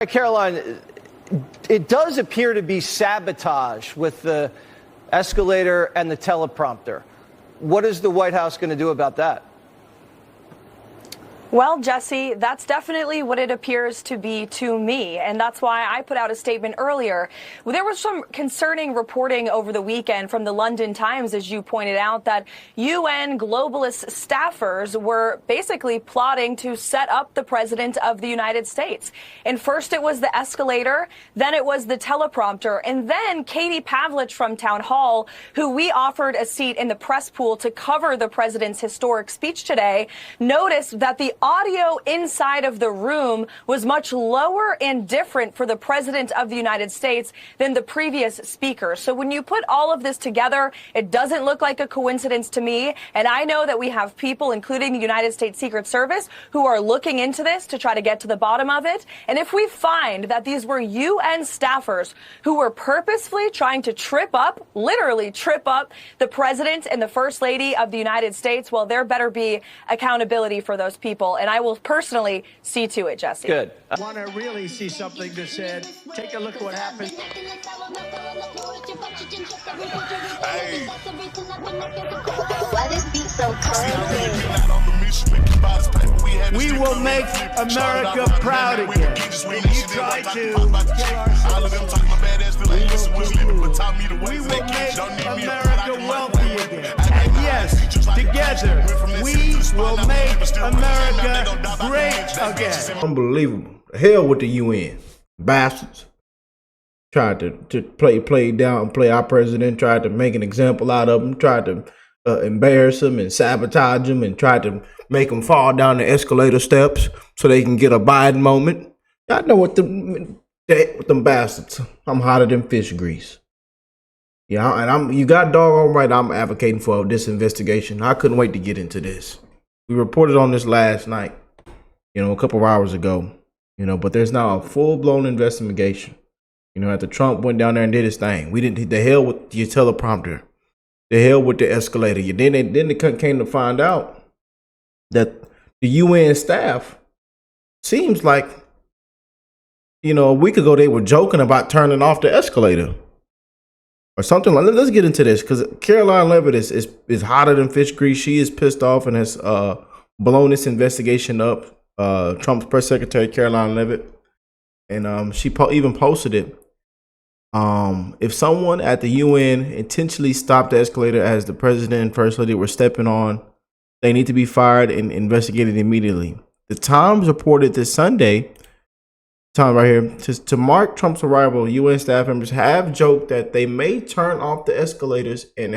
Caroline, it does appear to be sabotage with the escalator and the teleprompter. What is the White House going to do about that? Well, Jesse, that's definitely what it appears to be to me. And that's why I put out a statement earlier. There was some concerning reporting over the weekend from the London Times, as you pointed out, that UN globalist staffers were basically plotting to set up the president of the United States. And first it was the escalator, then it was the teleprompter, and then Katie Pavlich from Town Hall, who we offered a seat in the press pool to cover the president's historic speech today, noticed that the audio inside of the room was much lower and different for the president of the United States than the previous speaker. So when you put all of this together, it doesn't look like a coincidence to me. And I know that we have people, including the United States Secret Service, who are looking into this to try to get to the bottom of it. And if we find that these were UN staffers who were purposefully trying to trip up, literally trip up, the president and the first lady of the United States, well, there better be accountability for those people. And I will personally see to it, Jesse. Good. Want to really see something that said, take a look at what happened. Hey. Why this beat so cold? We will make America proud again. When you try to we will make America wealthy again. And yes, together, we will make America great again. Unbelievable. Hell with the UN. Bastards. Tried to play our president, tried to make an example out of him, tried to embarrass him and sabotage him, and tried to make him fall down the escalator steps so they can get a Biden moment. I know what with them bastards. I'm hotter than fish grease. Yeah, and you got doggone right. I'm advocating for this investigation. I couldn't wait to get into this. We reported on this last night, a couple of hours ago, but there's now a full-blown investigation. After Trump went down there and did his thing, the hell with your teleprompter, the hell with the escalator. Then they came to find out that the UN staff seems like, a week ago they were joking about turning off the escalator or something. Let's get into this because Karoline Leavitt is hotter than fish grease. She is pissed off and has blown this investigation up. Trump's press secretary Karoline Leavitt, and she even posted it. If someone at the UN intentionally stopped the escalator as the president and first lady were stepping on, they need to be fired and investigated immediately. The Times reported this Sunday, time right here, to mark Trump's arrival, UN staff members have joked that they may turn off the escalators and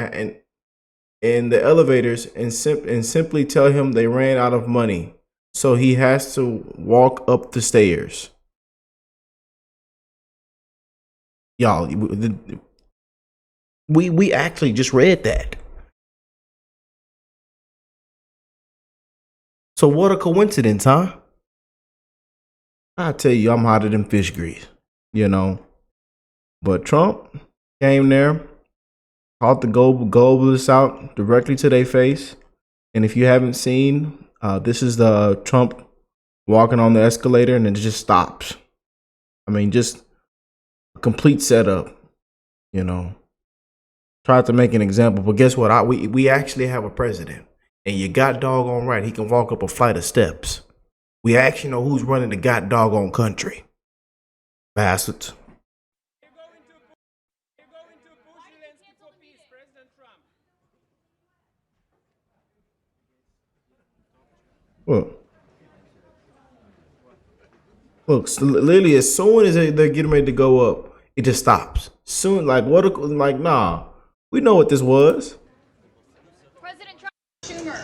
the elevators and simply tell him they ran out of money, so he has to walk up the stairs. Y'all, we actually just read that. So what a coincidence, huh? I tell you, I'm hotter than fish grease, But Trump came there, called the globalists out directly to their face. And if you haven't seen, this is the Trump walking on the escalator, and it just stops. I mean, just a complete setup, Tried to make an example, but guess what? We actually have a president, and you got doggone right. He can walk up a flight of steps. We actually know who's running the god doggone country. Bastards. Look, literally, as soon as they're getting ready to go up, it just stops. Soon, nah, we know what this was. President Trump, Schumer.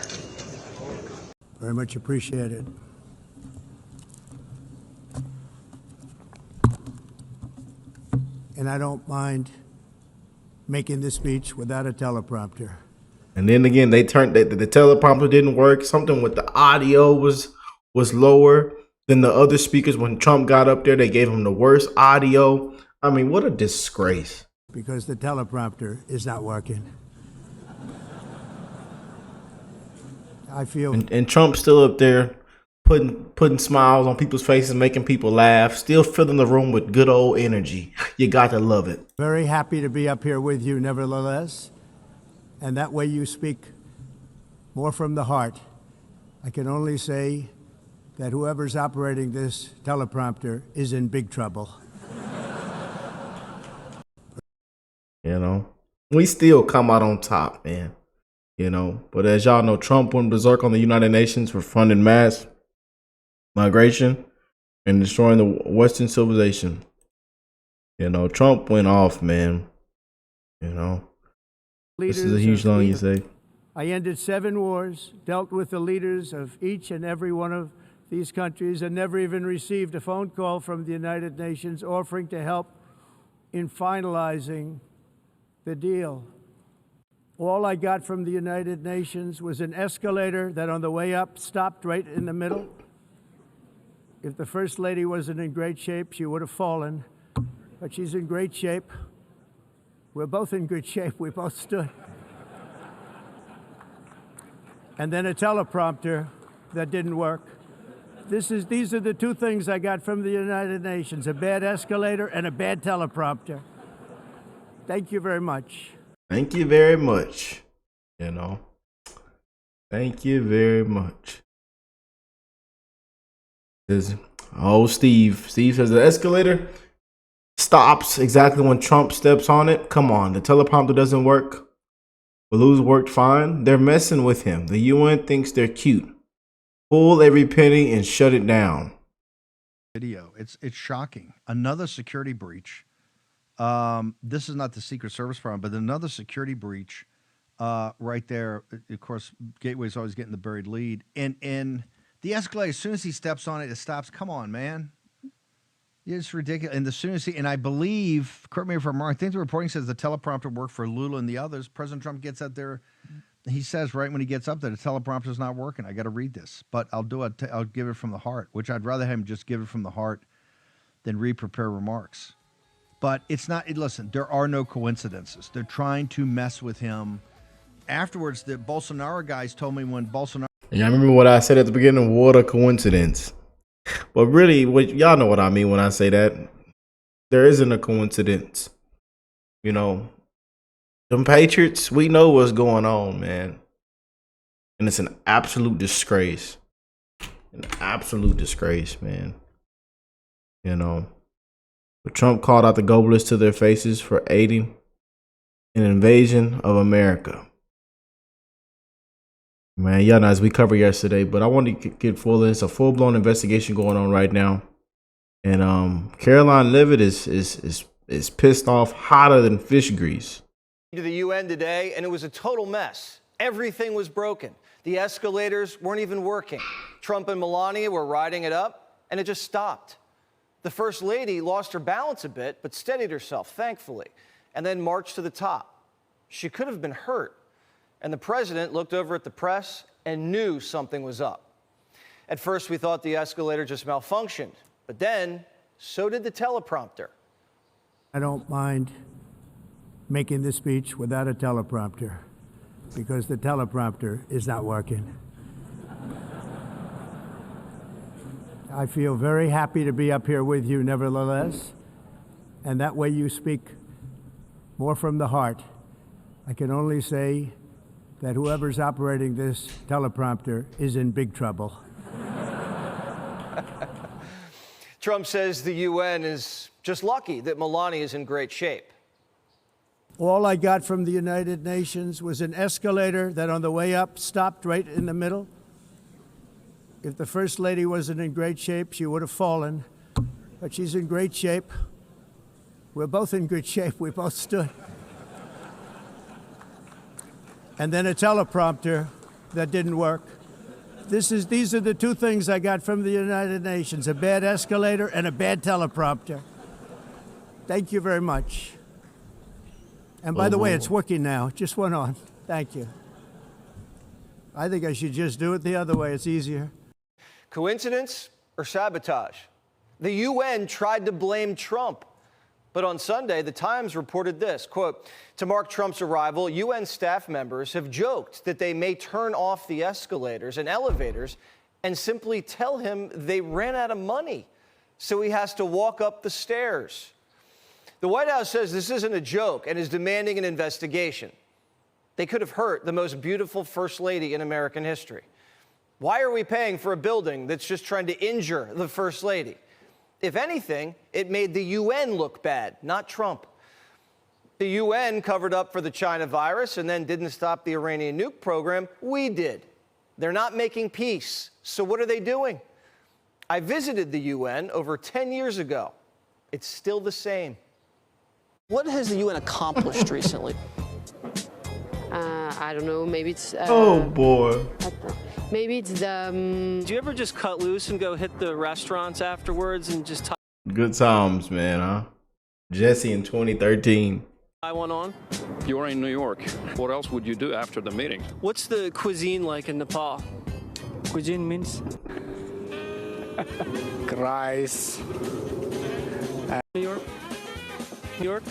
Very much appreciated. And I don't mind making this speech without a teleprompter. And then again, they turned the teleprompter didn't work. Something with the audio was lower than the other speakers. When Trump got up there, they gave him the worst audio. I mean, what a disgrace. Because the teleprompter is not working. I feel. And Trump's still up there putting smiles on people's faces, making people laugh, still filling the room with good old energy. You got to love it. Very happy to be up here with you, nevertheless. And that way you speak more from the heart. I can only say that whoever's operating this teleprompter is in big trouble. You know, we still come out on top, man. You know, but as y'all know, Trump went berserk on the United Nations for funding mass migration and destroying the Western civilization. You know, Trump went off, man. You know, this is a huge line, you say. I ended 7 wars, dealt with the leaders of each and every one of these countries, and never even received a phone call from the United Nations offering to help in finalizing the deal. All I got from the United Nations was an escalator that on the way up stopped right in the middle. If the First Lady wasn't in great shape, she would have fallen, but she's in great shape. We're both in good shape. We both stood. And then a teleprompter that didn't work. These are the 2 things I got from the United Nations, a bad escalator and a bad teleprompter. Thank you very much. Thank you very much. You know, thank you very much. Steve says the escalator stops exactly when Trump steps on it. Come on, the teleprompter doesn't work. Balloons worked fine. They're messing with him. The UN thinks they're cute. Pull every penny and shut it down. Video. It's shocking. Another security breach. This is not the Secret Service problem, but another security breach right there. Of course, Gateway's always getting the buried lead. And the escalator, as soon as he steps on it, it stops. Come on, man. It's ridiculous. And as soon as I believe, correct me if I'm wrong, I think the reporting says the teleprompter worked for Lula and the others. President Trump gets up there. He says right when he gets up there, the teleprompter's not working. I got to read this, but I'll give it from the heart, which I'd rather him just give it from the heart than re-prepare remarks. But it's not, listen, there are no coincidences. They're trying to mess with him. Afterwards, the Bolsonaro guys told me when Bolsonaro... Yeah, I remember what I said at the beginning, what a coincidence. But really, y'all know what I mean when I say that. There isn't a coincidence. You know, them Patriots, we know what's going on, man. And it's an absolute disgrace. An absolute disgrace, man. You know. But Trump called out the globalists to their faces for aiding an invasion of America. Man, y'all know as we covered yesterday, but I want to get full. It's a full-blown investigation going on right now, and Karoline Leavitt is pissed off, hotter than fish grease. To the UN today, and it was a total mess. Everything was broken. The escalators weren't even working. Trump and Melania were riding it up, and it just stopped. The First Lady lost her balance a bit, but steadied herself, thankfully, and then marched to the top. She could have been hurt. And the president looked over at the press and knew something was up. At first, we thought the escalator just malfunctioned, but then so did the teleprompter. I don't mind making this speech without a teleprompter because the teleprompter is not working. I feel very happy to be up here with you, nevertheless, and that way you speak more from the heart. I can only say that whoever's operating this teleprompter is in big trouble. Trump says the UN is just lucky that Melania is in great shape. All I got from the United Nations was an escalator that on the way up stopped right in the middle. If the First Lady wasn't in great shape, she would have fallen, but she's in great shape. We're both in good shape. We both stood. And then a teleprompter that didn't work. These are the 2 things I got from the United Nations, a bad escalator and a bad teleprompter. Thank you very much. And by the way, it's working now. It just went on. Thank you. I think I should just do it the other way. It's easier. Coincidence or sabotage? The UN tried to blame Trump. But on Sunday, the Times reported this, quote, to mark Trump's arrival, UN staff members have joked that they may turn off the escalators and elevators and simply tell him they ran out of money, so he has to walk up the stairs. The White House says this isn't a joke and is demanding an investigation. They could have hurt the most beautiful first lady in American history. Why are we paying for a building that's just trying to injure the first lady? If anything, it made the UN look bad, not Trump. The UN covered up for the China virus and then didn't stop the Iranian nuke program. We did. They're not making peace. So what are they doing? I visited the UN over 10 years ago. It's still the same. What has the UN accomplished recently? I don't know. Maybe it's. Oh boy. Maybe it's the. Do you ever just cut loose and go hit the restaurants afterwards and just Good times, man, huh? Jesse in 2013. tie one on? You're in New York. What else would you do after the meeting? What's the cuisine like in Nepal? Cuisine means rice. New York? New York?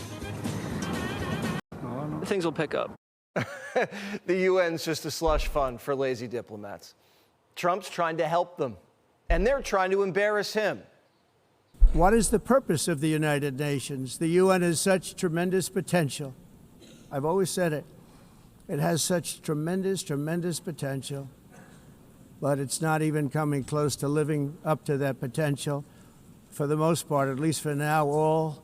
Things will pick up. The UN's just a slush fund for lazy diplomats. Trump's trying to help them, and they're trying to embarrass him. What is the purpose of the United Nations? The UN has such tremendous potential. I've always said it. It has such tremendous, tremendous potential, but it's not even coming close to living up to that potential. For the most part, at least for now, all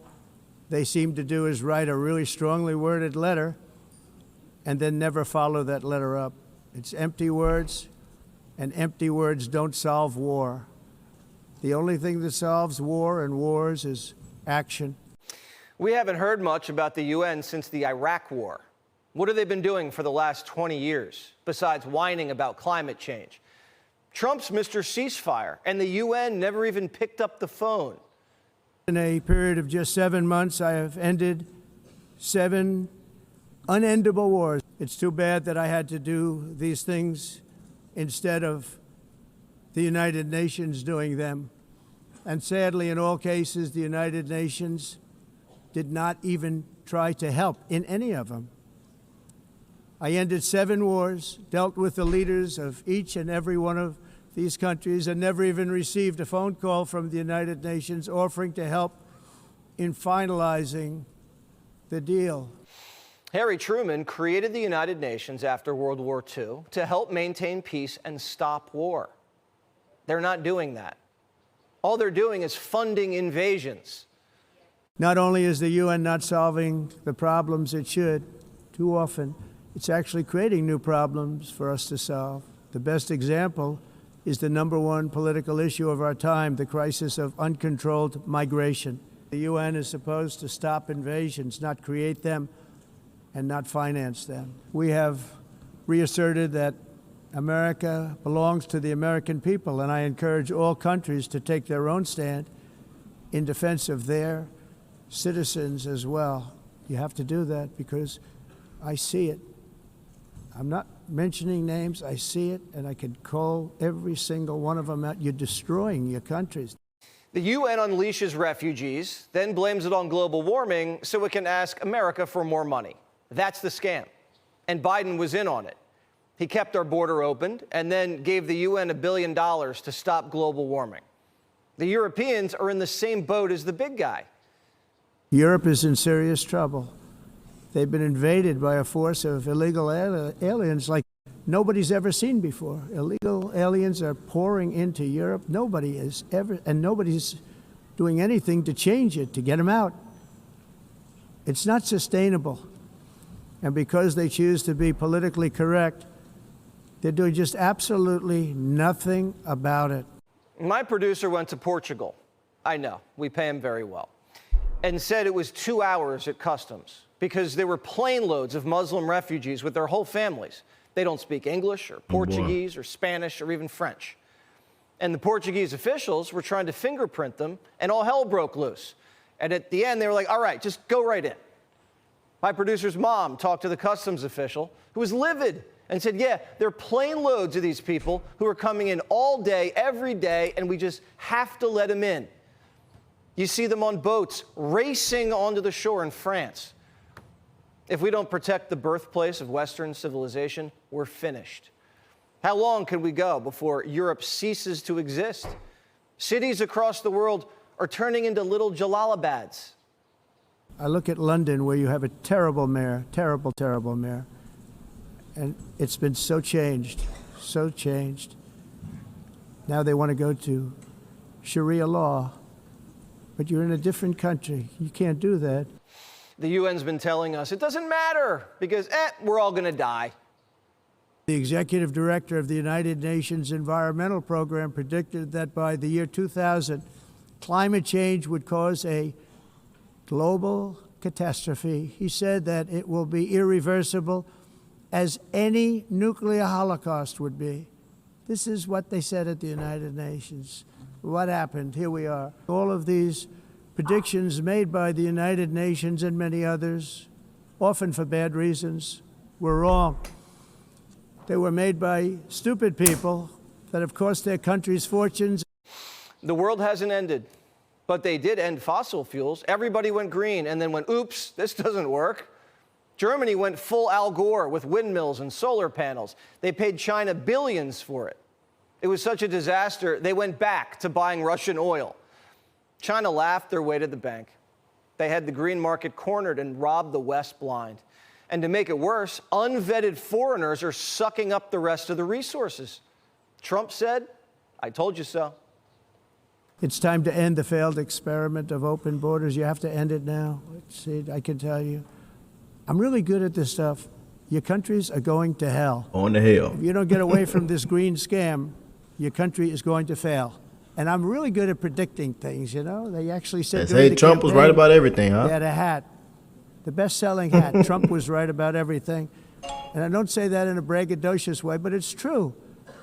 they seem to do is write a really strongly worded letter and then never follow that letter up. It's empty words, and empty words don't solve war. The only thing that solves war and wars is action. We haven't heard much about the UN since the Iraq War. What have they been doing for the last 20 years, besides whining about climate change? Trump's Mr. Ceasefire, and the UN never even picked up the phone. In a period of just 7 months, I have ended 7 unendable wars. It's too bad that I had to do these things instead of the United Nations doing them. And sadly, in all cases, the United Nations did not even try to help in any of them. I ended 7 wars, dealt with the leaders of each and every one of these countries, and never even received a phone call from the United Nations offering to help in finalizing the deal. Harry Truman created the United Nations after World War II to help maintain peace and stop war. They're not doing that. All they're doing is funding invasions. Not only is the UN not solving the problems it should, too often, it's actually creating new problems for us to solve. The best example is the #1 political issue of our time, the crisis of uncontrolled migration. The UN is supposed to stop invasions, not create them and not finance them. We have reasserted that America belongs to the American people, and I encourage all countries to take their own stand in defense of their citizens as well. You have to do that because I see it. I'm not mentioning names. I see it, and I could call every single one of them out. You're destroying your countries. The UN unleashes refugees, then blames it on global warming so it can ask America for more money. That's the scam. And Biden was in on it. He kept our border open and then gave the UN $1 billion to stop global warming. The Europeans are in the same boat as the big guy. Europe is in serious trouble. They've been invaded by a force of illegal aliens like nobody's ever seen before. Illegal aliens are pouring into Europe. Nobody is ever, and nobody's doing anything to change it, to get them out. It's not sustainable. And because they choose to be politically correct, they're doing just absolutely nothing about it. My producer went to Portugal. I know, we pay him very well. And said it was 2 hours at customs because there were plane loads of Muslim refugees with their whole families. They don't speak English or Portuguese or Spanish or even French. And the Portuguese officials were trying to fingerprint them, and all hell broke loose. And at the end, they were like, all right, just go right in. My producer's mom talked to the customs official, who was livid, and said, yeah, there are plane loads of these people who are coming in all day, every day, and we just have to let them in. You see them on boats racing onto the shore in France. If we don't protect the birthplace of Western civilization, we're finished. How long can we go before Europe ceases to exist? Cities across the world are turning into little Jalalabads. I look at London, where you have a terrible mayor, terrible, terrible mayor. And it's been so changed, so changed. Now they want to go to Sharia law. But you're in a different country. You can't do that. The UN's been telling us it doesn't matter because, we're all going to die. The executive director of the United Nations Environmental Program predicted that by the year 2000, climate change would cause a global catastrophe. He said that it will be irreversible, as any nuclear holocaust would be. This is what they said at the United Nations. What happened? Here we are. All of these predictions made by the United Nations and many others, often for bad reasons, were wrong. They were made by stupid people that have cost their countries fortunes. The world hasn't ended, but they did end fossil fuels. Everybody went green and then went, oops, this doesn't work. Germany went full Al Gore with windmills and solar panels. They paid China billions for it. It was such a disaster, they went back to buying Russian oil. China laughed their way to the bank. They had the green market cornered and robbed the West blind. And to make it worse, unvetted foreigners are sucking up the rest of the resources. Trump said, I told you so. It's time to end the failed experiment of open borders. You have to end it now. See, I can tell you. I'm really good at this stuff. Your countries are going to hell. On the hell. If you don't get away from this green scam, your country is going to fail. And I'm really good at predicting things, you know. They actually said Hey, Trump was right about everything, huh? They had a hat. The best-selling hat. Trump was right about everything. And I don't say that in a braggadocious way, but it's true.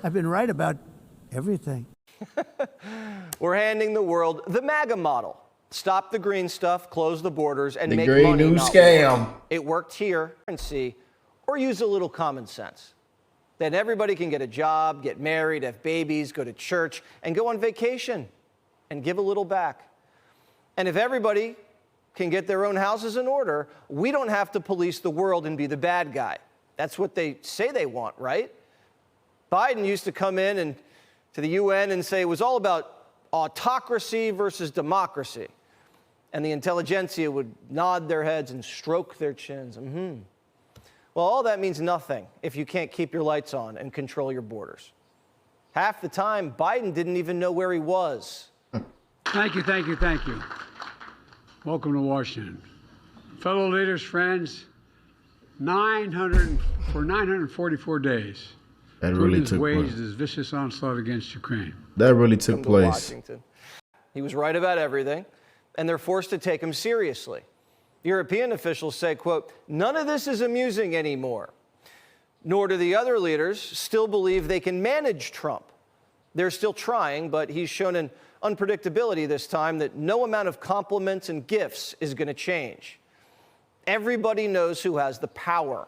I've been right about everything. We're handing the world the MAGA model. Stop the green stuff, close the borders, and the make green money. new not scam. war. It worked here, and see, or use a little common sense. Then everybody can get a job, get married, have babies, go to church, and go on vacation, and give a little back. And if everybody can get their own houses in order, we don't have to police the world and be the bad guy. That's what they say they want, right? Biden used to come in and to the UN and say it was all about autocracy versus democracy. And the intelligentsia would nod their heads and stroke their chins. Well, all that means nothing if you can't keep your lights on and control your borders. Half the time, Biden didn't even know where he was. Thank you, thank you, thank you. Welcome to Washington. Fellow leaders, friends, 944 days. That really Putin took waged place. his vicious onslaught against Ukraine. That really took place. Washington. He was right about everything, and they're forced to take him seriously. European officials say, quote, none of this is amusing anymore. Nor do the other leaders still believe they can manage Trump. They're still trying, but he's shown an unpredictability this time that no amount of compliments and gifts is going to change. Everybody knows who has the power.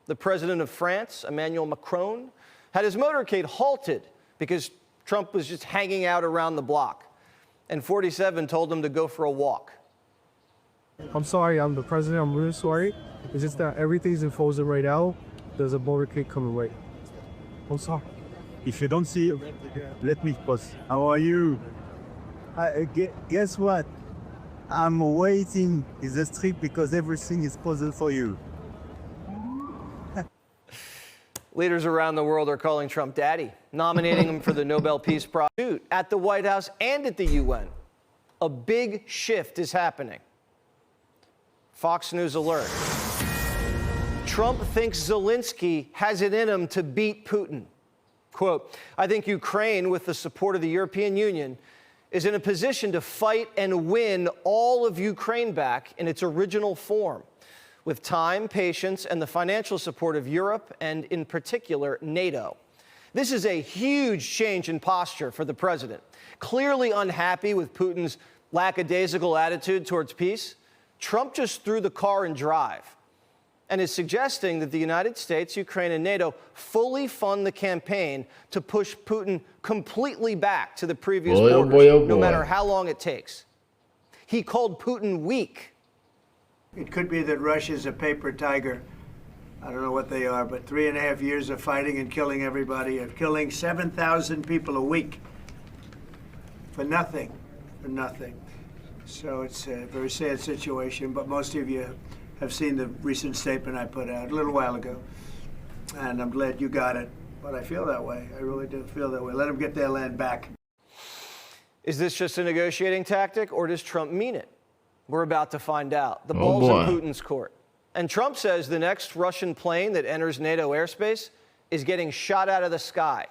The president of France, Emmanuel Macron, had his motorcade halted because Trump was just hanging out around the block. And 47 told him to go for a walk. I'm sorry, I'm the president. I'm really sorry. It's just that everything's in frozen right now. There's a motorcade coming right. I'm sorry. If you don't see it, let me pause. How are you? Guess what? I'm waiting in the street because everything is puzzled for you. Leaders around the world are calling Trump daddy, nominating him for the Nobel Peace Prize at the White House and at the UN. A big shift is happening. Fox News alert. Trump thinks Zelensky has it in him to beat Putin. Quote, I think Ukraine, with the support of the European Union, is in a position to fight and win all of Ukraine back in its original form, with time, patience, and the financial support of Europe and, in particular, NATO. This is a huge change in posture for the president. Clearly unhappy with Putin's lackadaisical attitude towards peace, Trump just threw the car in drive and is suggesting that the United States, Ukraine, and NATO fully fund the campaign to push Putin completely back to the previous borders, no matter how long it takes. He called Putin weak. It could be that Russia's a paper tiger, I don't know what they are, but 3.5 years of fighting and killing everybody, of killing 7,000 people a week for nothing, So it's a very sad situation, but most of you have seen the recent statement I put out a little while ago, and I'm glad you got it. But I feel that way. I really do feel that way. Let them get their land back. Is this just a negotiating tactic, or does Trump mean it? We're about to find out. The ball's in Putin's court. And Trump says the next Russian plane that enters NATO airspace is getting shot out of the sky.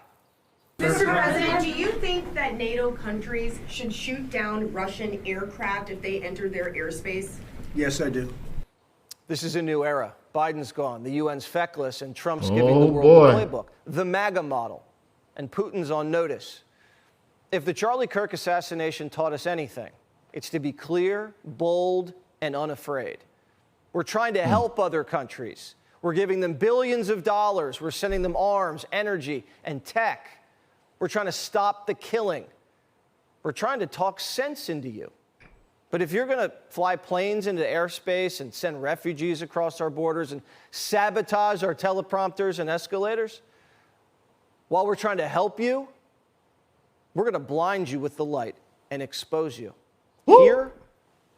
Mr. President, do you think that NATO countries should shoot down Russian aircraft if they enter their airspace? Yes, I do. This is a new era. Biden's gone. The UN's feckless, and Trump's giving the world the playbook, the MAGA model. And Putin's on notice. If the Charlie Kirk assassination taught us anything, it's to be clear, bold, and unafraid. We're trying to help other countries. We're giving them billions of dollars. We're sending them arms, energy, and tech. We're trying to stop the killing. We're trying to talk sense into you. But if you're going to fly planes into airspace and send refugees across our borders and sabotage our teleprompters and escalators, while we're trying to help you, we're going to blind you with the light and expose you here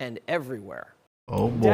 and everywhere. Oh boy.